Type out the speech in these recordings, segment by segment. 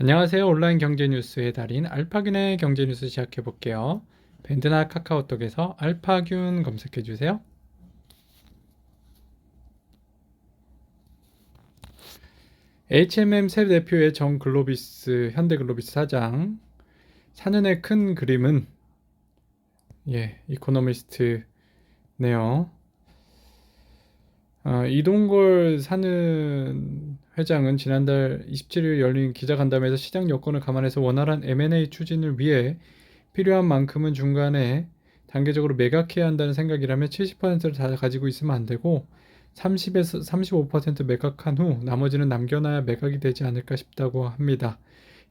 안녕하세요. 온라인 경제 뉴스의 달인 알파균의 경제 뉴스 시작해 볼게요. 밴드나 카카오톡에서 알파균 검색해 주세요. HMM 새 대표의 정 글로비스 현대글로비스 사장. 4년의 큰 그림은 이코노미스트네요. 이동걸 사는 회장은 지난달 27일 열린 기자간담회에서 시장 여건을 감안해서 원활한 M&A 추진을 위해 필요한 만큼은 중간에 단계적으로 매각해야 한다는 생각이라며 70%를 다 가지고 있으면 안 되고 30에서 35% 매각한 후 나머지는 남겨놔야 매각이 되지 않을까 싶다고 합니다.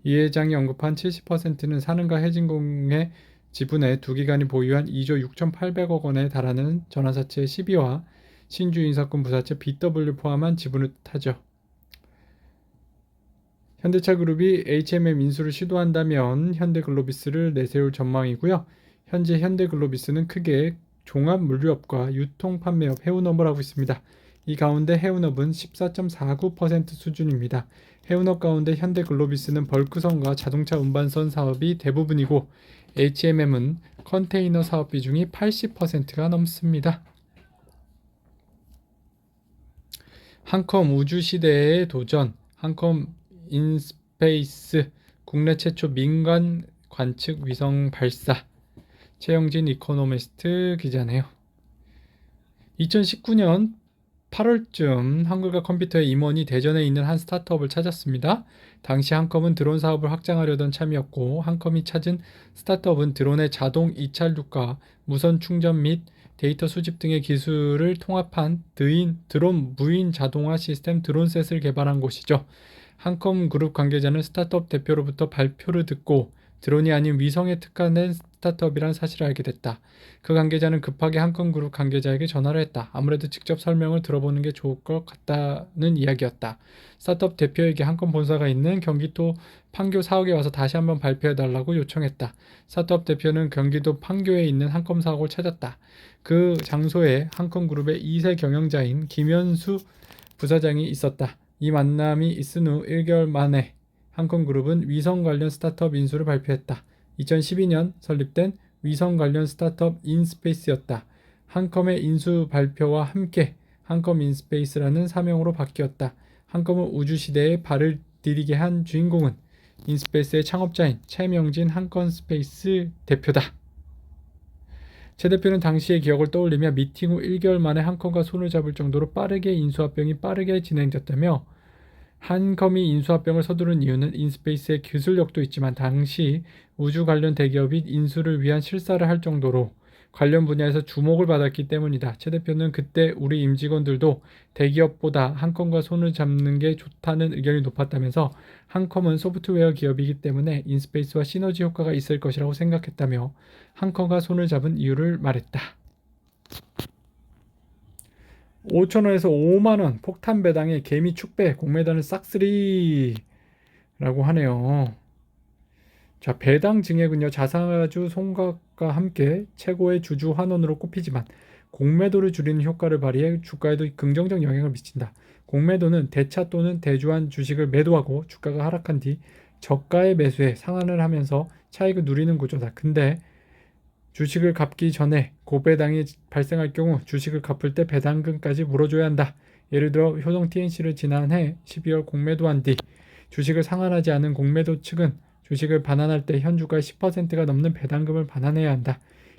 이 회장이 언급한 70%는 사는가 해진공의 지분의 두 기관이 보유한 2조 6,800억 원에 달하는 전환사채 12와 신주인사건 부사채 BW 포함한 지분을 뜻하죠. 현대차그룹이 HMM 인수를 시도한다면 현대글로비스를 내세울 전망이고요. 현재 현대글로비스는 크게 종합물류업과 유통판매업, 해운업을 하고 있습니다. 이 가운데 해운업은 14.49% 수준입니다. 해운업 가운데 현대글로비스는 벌크선과 자동차 운반선 사업이 대부분이고 HMM은 컨테이너 사업 비중이 80%가 넘습니다. 한컴 우주시대의 도전, 한컴 인스페이스 국내 최초 민간 관측 위성 발사. 최영진 이코노미스트 기자네요. 2019년 8월쯤 한글과 컴퓨터의 임원이 대전에 있는 한 스타트업을 찾았습니다. 당시 한컴은 드론 사업을 확장하려던 참이었고 한컴이 찾은 스타트업은 드론의 자동 이착륙과 무선 충전 및 데이터 수집 등의 기술을 통합한 드론 무인 자동화 시스템 드론셋을 개발한 곳이죠. 한컴 그룹 관계자는 스타트업 대표로부터 발표를 듣고 드론이 아닌 위성에 특화된 스타트업이란 사실을 알게 됐다. 그 관계자는 급하게 한컴 그룹 관계자에게 전화를 했다. 아무래도 직접 설명을 들어보는 게 좋을 것 같다는 이야기였다. 스타트업 대표에게 한컴 본사가 있는 경기도 판교 사옥에 와서 다시 한번 발표해달라고 요청했다. 스타트업 대표는 경기도 판교에 있는 한컴 사옥을 찾았다. 그 장소에 한컴 그룹의 2세 경영자인 김현수 부사장이 있었다. 이 만남이 있은 후 1개월 만에 한컴 그룹은 위성 관련 스타트업 인수를 발표했다. 2012년 설립된 위성 관련 스타트업 인스페이스였다. 한컴의 인수 발표와 함께 한컴 인스페이스라는 사명으로 바뀌었다. 한컴은 우주시대에 발을 디디게 한 주인공은 인스페이스의 창업자인 최명진 한컴스페이스 대표다. 최 대표는 당시의 기억을 떠올리며 미팅 후 1개월 만에 한컴과 손을 잡을 정도로 빠르게 인수합병이 빠르게 진행됐다며 한컴이 인수합병을 서두른 이유는 인스페이스의 기술력도 있지만 당시 우주 관련 대기업이 인수를 위한 실사를 할 정도로 관련 분야에서 주목을 받았기 때문이다. 최 대표는 그때 우리 임직원들도 대기업보다 한컴과 손을 잡는 게 좋다는 의견이 높았다면서 한컴은 소프트웨어 기업이기 때문에 인스페이스와 시너지 효과가 있을 것이라고 생각했다며 한컴과 손을 잡은 이유를 말했다. 5,000원에서 5만원 폭탄 배당에 개미 축배 공매단을 싹쓸이라고 하네요. 자, 배당 증액은요 자사주 송각과 함께 최고의 주주 환원으로 꼽히지만 공매도를 줄이는 효과를 발휘해 주가에도 긍정적 영향을 미친다. 공매도는 대차 또는 대주한 주식을 매도하고 주가가 하락한 뒤 저가에 매수해 상환을 하면서 차익을 누리는 구조다. 근데 주식을 갚기 전에 고배당이 발생할 경우 주식을 갚을 때 배당금까지 물어줘야 한다. 예를 들어 효성 TNC를 지난해 12월 공매도한 뒤 주식을 상환하지 않은 공매도 측은 주식을 반환할 때 현주가의 10%가 넘는 배당금을 반환해야 한다.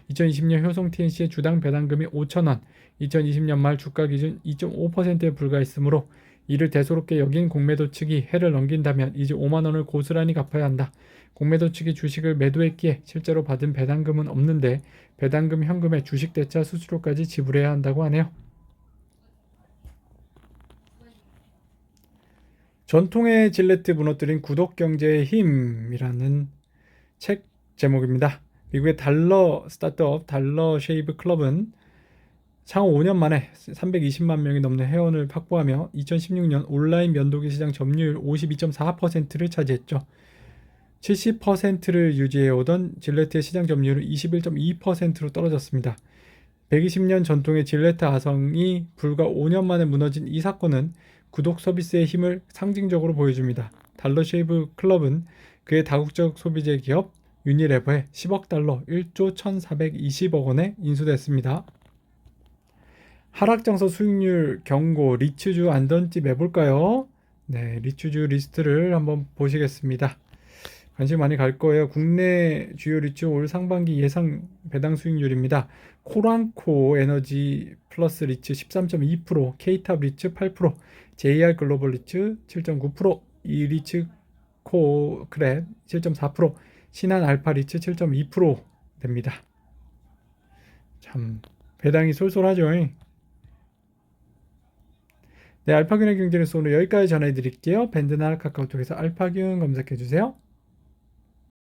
2020년 효성 TNC의 주당 배당금이 5,000원, 2020년 말 주가 기준 2.5%에 불과했으므로 이를 대수롭게 여긴 공매도 측이 해를 넘긴다면 이제 5만 원을 고스란히 갚아야 한다. 공매도 측이 주식을 매도했기에 실제로 받은 배당금은 없는데 배당금 현금에 주식 대차 수수료까지 지불해야 한다고 하네요. 전통의 질레트 무너뜨린 구독경제의 힘이라는 책 제목입니다. 미국의 달러 스타트업 달러 쉐이브 클럽은 창업 5년 만에 320만 명이 넘는 회원을 확보하며 2016년 온라인 면도기 시장 점유율 52.4%를 차지했죠. 70%를 유지해오던 질레트의 시장 점유율은 21.2%로 떨어졌습니다. 120년 전통의 질레트 아성이 불과 5년 만에 무너진 이 사건은 구독 서비스의 힘을 상징적으로 보여줍니다. 달러 쉐이브 클럽은 그의 다국적 소비재 기업 유니레버에 10억 달러 1조 1,420억 원에 인수됐습니다. 하락장서 수익률 경고 리츠주 안전집 해볼까요? 네, 리츠주 리스트를 한번 보시겠습니다. 관심 많이 갈 거예요. 국내 주요 리츠 올 상반기 예상 배당 수익률입니다. 코랑코 에너지 플러스 리츠 13.2%, K탑 리츠 8%, JR 글로벌 리츠 7.9%, 이리츠 코크랩 7.4%, 신한 알파 리츠 7.2% 됩니다. 참 배당이 쏠쏠하죠. 네, 알파균의 경제뉴스 오늘 여기까지 전해드릴게요. 밴드나 카카오톡에서 알파균 검색해주세요.